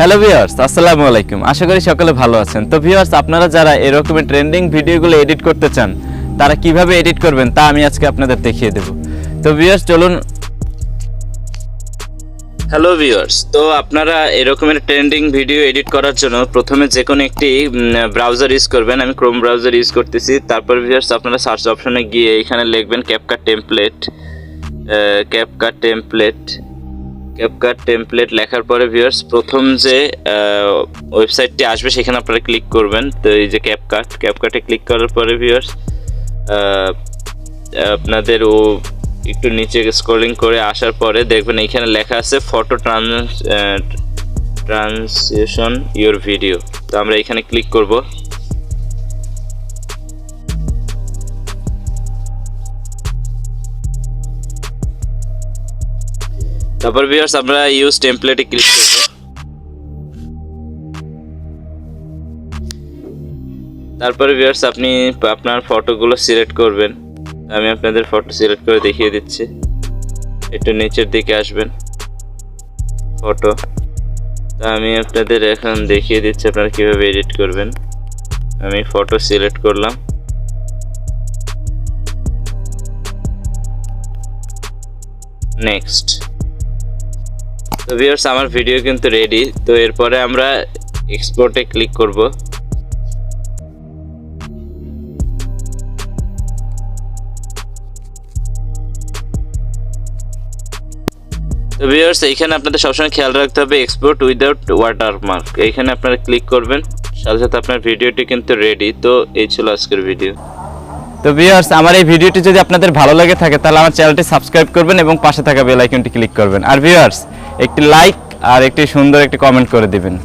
Hello viewers, আসসালামু আলাইকুম। আশা করি সকলে ভালো আছেন। তো ভিউয়ার্স, আপনারা যারা এরকমের ট্রেন্ডিং ভিডিওগুলো এডিট করতে চান, তারা কিভাবে এডিট করবেন তা আমি আজকে আপনাদের দেখিয়ে দেব। তো ভিউয়ার্স চলুন। হ্যালো ভিউয়ার্স, তো আপনারা এরকমের ট্রেন্ডিং ভিডিও এডিট করার জন্য প্রথমে যে কোনো একটি ব্রাউজার ইউজ করবেন। আমি ক্রোম ব্রাউজার ইউজ করতেছি। তারপর ভিউয়ার্স আপনারা সার্চ অপশনে গিয়ে এখানে লিখবেন ক্যাপকাট টেমপ্লেট লেখার পরে ভিউয়ার্স প্রথম যে ওয়েবসাইটটি আসবে সেখানে আপনারা ক্লিক করবেন। তো এই যে ক্যাপকাটে ক্লিক করার পরে ভিউয়ার্স আপনাদের একটু নিচে স্ক্রলিং করে আসার পরে দেখবেন এখানে লেখা আছে ফটো ট্রান্সলেশন ইওর ভিডিও। তো আমরা এখানে ক্লিক করব। তারপর ভিউয়ার্স আমরা ইউজ টেমপ্লেটে ক্লিক করব। তারপরে ভিউয়ার্স আপনি আপনার ফটোগুলো সিলেক্ট করবেন। আমি আপনাদের ফটো সিলেক্ট করে দেখিয়ে দিচ্ছি। একটু নিচের দিকে আসবেন ফটো। তো আমি আপনাদের এখন দেখিয়ে দিচ্ছি আপনারা কিভাবে এডিট করবেন। আমি ফটো সিলেক্ট করলাম। নেক্সট। তো ভিউয়ার্স আমার ভিডিও কিন্তু রেডি। তো এরপরে আমরা এক্সপোর্টে ক্লিক করব। তো ভিউয়ার্স এইখানে আপনাদের সবসময় খেয়াল রাখতে হবে এক্সপোর্ট উইদাউট ওয়াটারমার্ক। এইখানে আপনারা ক্লিক করবেন, সাথে সাথে আপনার ভিডিওটি কিন্তু রেডি। তো এই ছিল আজকের ভিডিও। তো ভিউয়ার্স আমার এই ভিডিওটি যদি আপনাদের ভালো লাগে থাকে তাহলে আমার চ্যানেলটি সাবস্ক্রাইব করবেন এবং পাশে থাকা বেল আইকনটি ক্লিক করবেন। আর ভিউয়ার্স একটি লাইক আর একটি সুন্দর একটি কমেন্ট করে দিবেন।